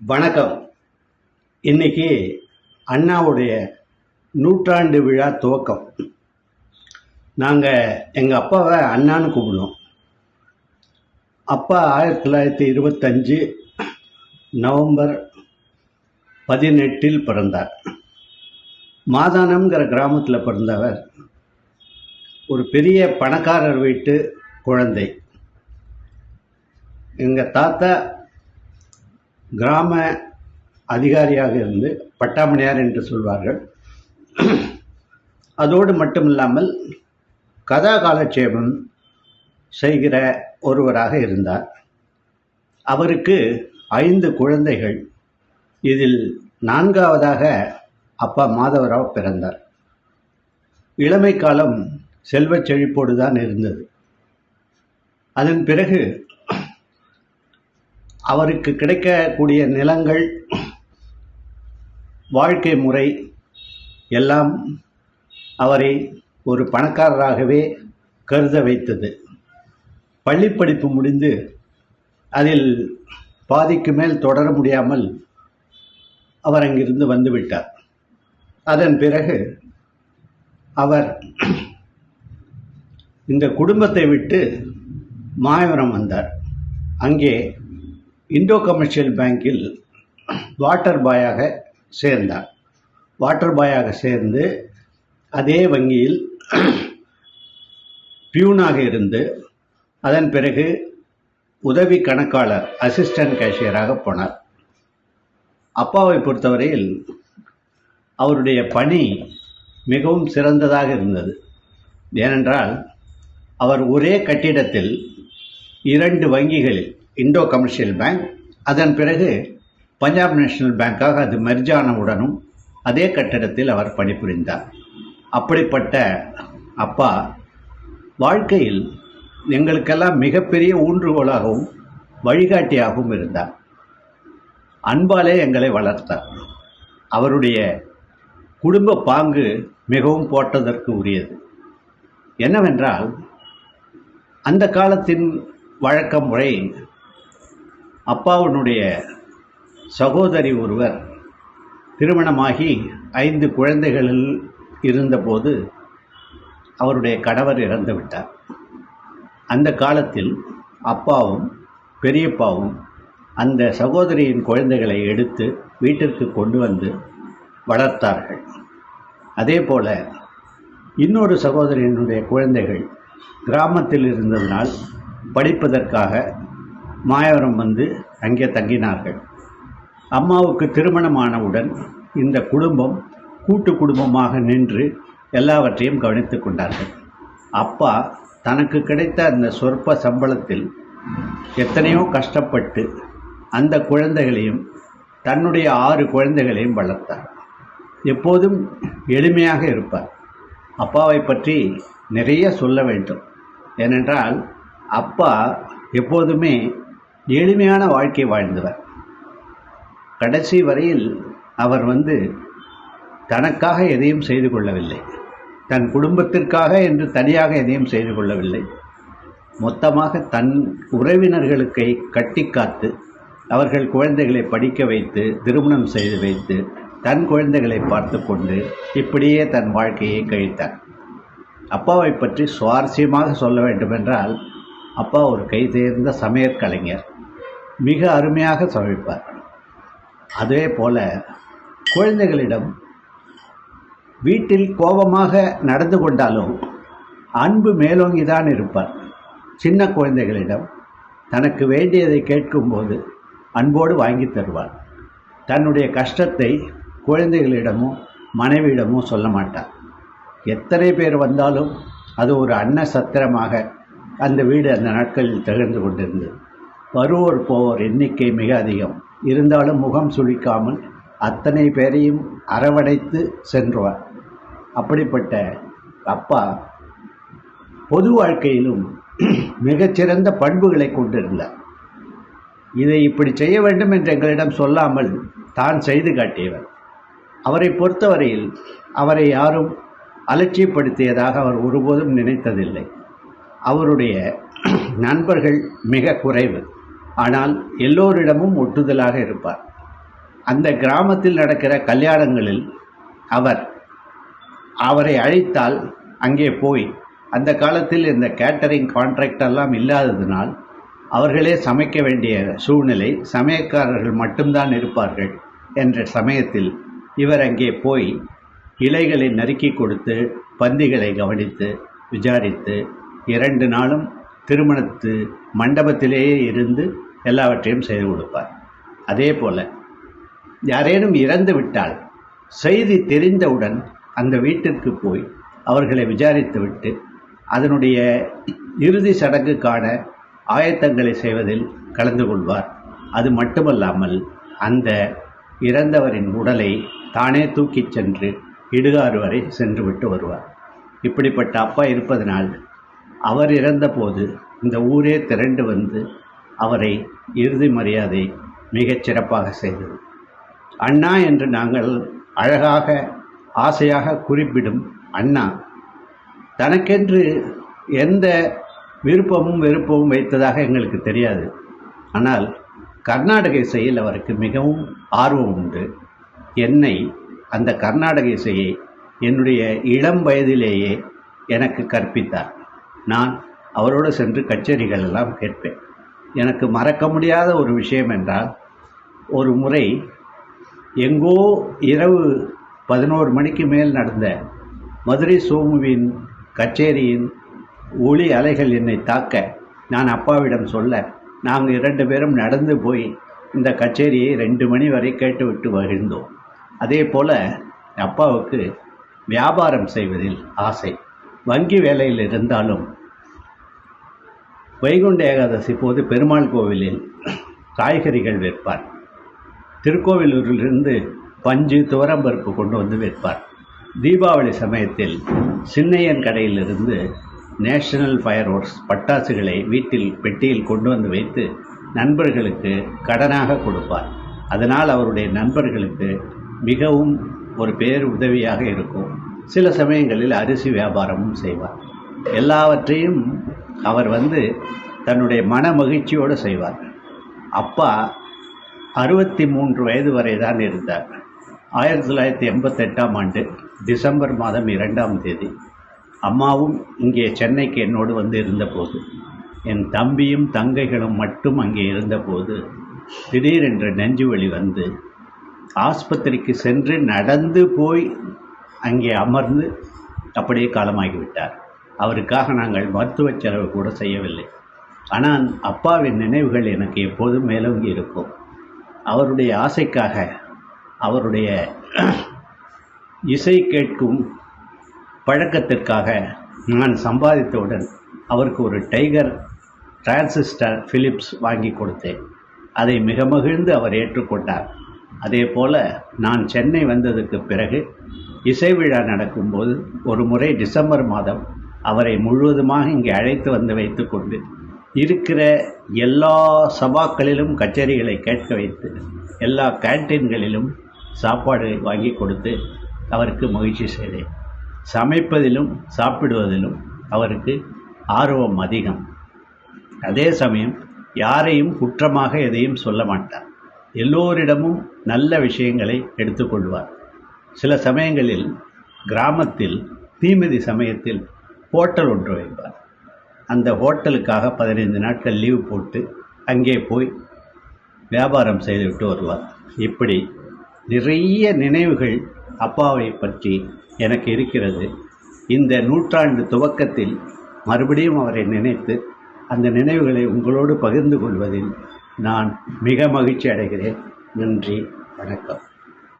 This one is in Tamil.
வணக்கம். இன்னைக்கு அண்ணாவுடைய நூற்றாண்டு விழா துவக்கம். நாங்கள் எங்கள் அப்பாவை அண்ணான்னு கூப்பிடுவோம். அப்பா 1925 நவம்பர் 18 பிறந்தார். மாதானம்ங்கிற கிராமத்தில் பிறந்தவர். ஒரு பெரிய பணக்காரர் வீட்டு குழந்தை. எங்கள் தாத்தா கிராம அதிகாரியாக இருந்து பட்டாமணியார் என்று சொல்வார்கள். அதோடு மட்டுமில்லாமல் கதா காலட்சேபம் செய்கிற ஒருவராக இருந்தார். அவருக்கு 5 குழந்தைகள். இதில் 4வதாக அப்பா மாதவராவ் பிறந்தார். இளமை காலம் செல்வச் செழிப்போடு தான் இருந்தது. அதன் பிறகு அவருக்கு கிடைக்கக்கூடிய நிலங்கள், வாழ்க்கை முறை எல்லாம் அவரை ஒரு பணக்காரராகவே கருத வைத்தது. பள்ளிப்படிப்பு முடிந்து அதில் பாதிக்கு மேல் தொடர முடியாமல் அவர் அங்கிருந்து வந்துவிட்டார். அதன் பிறகு அவர் இந்த குடும்பத்தை விட்டு மாயவரம் வந்தார். அங்கே இண்டோ கமர்ஷியல் பேங்கில் வாட்டர் பாயாக சேர்ந்தார். வாட்டர் பாயாக சேர்ந்து அதே வங்கியில் பியூனாக இருந்து அதன் பிறகு உதவி கணக்காளர், அசிஸ்டன்ட் கேஷியராக போனார். அப்பாவை பொறுத்தவரையில் அவருடைய பணி மிகவும் சிறந்ததாக இருந்தது. ஏனென்றால் அவர் ஒரே கட்டிடத்தில் 2 வங்கிகளில், இண்டோ கமர்ஷியல் பேங்க், அதன் பிறகு பஞ்சாப் நேஷனல் பேங்காக அது மெர்ஜானவுடனும் அதே கட்டிடத்தில் அவர் பணிபுரிந்தார். அப்படிப்பட்ட அப்பா வாழ்க்கையில் எங்களுக்கெல்லாம் மிகப்பெரிய ஊன்றுகோலாகவும் வழிகாட்டியாகவும் இருந்தார். அன்பாலே எங்களை வளர்த்தார். அவருடைய குடும்ப பாங்கு மிகவும் போற்றதற்கு உரியது. என்னவென்றால், அந்த காலத்தின் வழக்க முறை, அப்பாவுடைய சகோதரி ஒருவர் திருமணமாகி 5 குழந்தைகளில் இருந்தபோது அவருடைய கணவர் இறந்து விட்டார். அந்த காலத்தில் அப்பாவும் பெரியப்பாவும் அந்த சகோதரியின் குழந்தைகளை எடுத்து வீட்டிற்கு கொண்டு வந்து வளர்த்தார்கள். அதே போல இன்னொரு சகோதரியினுடைய குழந்தைகள் கிராமத்தில் இருந்ததனால் படிப்பதற்காக மாயவரம் வந்து அங்கே தங்கினார்கள். அம்மாவுக்கு திருமணமானவுடன் இந்த குடும்பம் கூட்டு குடும்பமாக நின்று எல்லாவற்றையும் கவனித்து கொண்டார்கள். அப்பா தனக்கு கிடைத்த அந்த சொற்ப சம்பளத்தில் எத்தனையோ கஷ்டப்பட்டு அந்த குழந்தைகளையும் தன்னுடைய 6 குழந்தைகளையும் வளர்த்தார். எப்போதும் எளிமையாக இருப்பார். அப்பாவை பற்றி நிறைய சொல்ல வேண்டும். ஏனென்றால் அப்பா எப்போதுமே எளிமையான வாழ்க்கை வாழ்ந்தவர். கடைசி வரையில் அவர் தனக்காக எதையும் செய்து கொள்ளவில்லை. தன் குடும்பத்திற்காக என்று தனியாக எதையும் செய்து கொள்ளவில்லை. மொத்தமாக தன் உறவினர்களுக்கு கட்டி காத்து அவர்கள் குழந்தைகளை படிக்க வைத்து திருமணம் செய்து வைத்து தன் குழந்தைகளை பார்த்து கொண்டு இப்படியே தன் வாழ்க்கையை கழித்தார். அப்பாவை பற்றி சுவாரஸ்யமாக சொல்ல வேண்டுமென்றால், அப்பா ஒரு கை தேர்ந்த சமையற்கலைஞர். மிக அருமையாக சமைப்பார். அதே போல குழந்தைகளிடம் வீட்டில் கோபமாக நடந்து கொண்டாலும் அன்பு மேலோங்கிதான் இருப்பார். சின்ன குழந்தைகளிடம் தனக்கு வேண்டியதை கேட்கும்போது அன்போடு வாங்கி தருவார். தன்னுடைய கஷ்டத்தை குழந்தைகளிடமோ மனைவியிடமோ சொல்ல மாட்டார். எத்தனை பேர் வந்தாலும் அது ஒரு அன்ன சத்திரமாக அந்த வீடு அந்த நாட்களில் திகழ்ந்து கொண்டிருந்தது. வருவோர் போவோர் எண்ணிக்கை மிக அதிகம். இருந்தாலும் முகம் சுளிக்காமல் அத்தனை பேரையும் அரவணைத்து சென்றுவார். அப்படிப்பட்ட அப்பா பொது வாழ்க்கையிலும் மிகச்சிறந்த பண்புகளை கொண்டிருந்தார். இதை இப்படி செய்ய வேண்டும் என்று எங்களிடம் சொல்லாமல் தான் செய்து காட்டியவர். அவரை பொறுத்தவரையில் அவரை யாரும் அலட்சியப்படுத்தியதாக அவர் ஒருபோதும் நினைத்ததில்லை. அவருடைய நண்பர்கள் மிக குறைவு. ஆனால் எல்லோரிடமும் ஒட்டுதலாக இருப்பார். அந்த கிராமத்தில் நடக்கிற கல்யாணங்களில் அவரை அழைத்தால் அங்கே போய், அந்த காலத்தில் இந்த கேட்டரிங் கான்ட்ராக்ட் எல்லாம் இல்லாததினால் அவர்களே சமைக்க வேண்டிய சூழ்நிலை, சமையற்காரர்கள் மட்டும்தான் இருப்பார்கள் என்ற சமயத்தில் இவர் அங்கே போய் இலைகளை நறுக்கி கொடுத்து, பந்திகளை கவனித்து விசாரித்து 2 நாளும் திருமணத்து மண்டபத்திலேயே இருந்து எல்லாவற்றையும் செய்து கொடுப்பார். அதே போல் யாரேனும் இறந்து விட்டால் செய்தி தெரிந்தவுடன் அந்த வீட்டிற்கு போய் அவர்களை விசாரித்துவிட்டு அதனுடைய இறுதி சடங்குக்கான ஆயத்தங்களை செய்வதில் கலந்து கொள்வார். அது மட்டுமல்லாமல் அந்த இறந்தவரின் உடலை தானே தூக்கிச் சென்று இடுகாறு வரை சென்று விட்டு வருவார். இப்படிப்பட்ட அப்பா இருப்பதனால் அவர் இறந்தபோது இந்த ஊரே திரண்டு வந்து அவரை இறுதி மரியாதை மிகச் சிறப்பாக செய்தது. அண்ணா என்று நாங்கள் அழகாக ஆசையாக குறிப்பிடும் அண்ணா தனக்கென்று எந்த விருப்பமும் வெறுப்பமும் வைத்ததாக எங்களுக்கு தெரியாது. ஆனால் கர்நாடக இசையில் அவருக்கு மிகவும் ஆர்வம் உண்டு. என்னை அந்த கர்நாடக இசையை என்னுடைய இளம் வயதிலேயே எனக்கு கற்பித்தார். நான் அவரோடு சென்று கச்சேரிகள் எல்லாம் கேட்பேன். எனக்கு மறக்க முடியாத ஒரு விஷயம் என்றால், ஒரு முறை எங்கோ இரவு 11 மணிக்கு மேல் நடந்த மதுரை சோமுவின் கச்சேரியின் ஒளி அலைகள் என்னை தாக்க நான் அப்பாவிடம் சொல்ல, நாங்கள் 2 பேரும் நடந்து போய் இந்த கச்சேரியை 2 மணி வரை கேட்டுவிட்டு மகிழ்ந்தோம். அதே போல் அப்பாவுக்கு வியாபாரம் செய்வதில் ஆசை. வங்கி வேலையில் இருந்தாலும் வைகுண்ட ஏகாதசி போது பெருமாள் கோவிலில் காய்கறிகள் விற்பார். திருக்கோவிலூரிலிருந்து பஞ்சு, துவரம்பருப்பு கொண்டு வந்து விற்பார். தீபாவளி சமயத்தில் சின்னையன் கடையிலிருந்து நேஷனல் ஃபயர் ஒர்க்ஸ் பட்டாசுகளை வீட்டில் பெட்டியில் கொண்டு வந்து வைத்து நண்பர்களுக்கு கடனாக கொடுப்பார். அதனால் அவருடைய நண்பர்களுக்கு மிகவும் ஒரு பேர் உதவியாக இருக்கும். சில சமயங்களில் அரிசி வியாபாரமும் செய்வார். எல்லாவற்றையும் அவர் தன்னுடைய மன மகிழ்ச்சியோடு செய்வார். அப்பா 63 வயது வரை தான் இருந்தார். 1988ஆம் ஆண்டு டிசம்பர் மாதம் 2ஆம் தேதி அம்மாவும் இங்கே சென்னைக்கு என்னோடு இருந்தபோது, என் தம்பியும் தங்கைகளும் மட்டும் அங்கே இருந்தபோது திடீரென்று நெஞ்சு வலி ஆஸ்பத்திரிக்கு சென்று நடந்து போய் அங்கே அமர்ந்து அப்படியே காலமாகிவிட்டார். அவருக்காக நாங்கள் மருத்துவ செலவு கூட செய்யவில்லை. ஆனால் அப்பாவின் நினைவுகள் எனக்கு எப்போதும் மேலோங்கி இருக்கும். அவருடைய ஆசைக்காக, அவருடைய இசை கேட்கும் பழக்கத்திற்காக நான் சம்பாதித்தவுடன் அவருக்கு ஒரு டைகர் டிரான்சிஸ்டர் பிலிப்ஸ் வாங்கி கொடுத்தேன். அதை மிக மகிழ்ந்து அவர் ஏற்றுக்கொண்டார். அதே போல் நான் சென்னை வந்ததுக்கு பிறகு இசை விழா நடக்கும்போது ஒரு முறை டிசம்பர் மாதம் அவரை முழுவதுமாக இங்கே அழைத்து வைத்துக்கொண்டு இருக்கிற எல்லா சபாக்களிலும் கச்சேரிகளை கேட்க வைத்து எல்லா கேன்டீன்களிலும் சாப்பாடு வாங்கி கொடுத்து அவருக்கு மகிழ்ச்சி செய்தேன். சமைப்பதிலும் சாப்பிடுவதிலும் அவருக்கு ஆர்வம் அதிகம். அதே சமயம் யாரையும் குற்றமாக எதையும் சொல்ல மாட்டார். எல்லோரிடமும் நல்ல விஷயங்களை எடுத்துக்கொள்வார். சில சமயங்களில் கிராமத்தில் தீமிதி சமயத்தில் ஹோட்டல் ஒன்று வைப்பார். அந்த ஹோட்டலுக்காக 15 நாட்கள் லீவ் போட்டு அங்கே போய் வியாபாரம் செய்துவிட்டு வருவார். இப்படி நிறைய நினைவுகள் அப்பாவை பற்றி எனக்கு இருக்கிறது. இந்த நூற்றாண்டு துவக்கத்தில் மறுபடியும் அவரை நினைத்து அந்த நினைவுகளை உங்களோடு பகிர்ந்து கொள்வதில் நான் மிக மகிழ்ச்சி அடைகிறேன். நன்றி, வணக்கம்.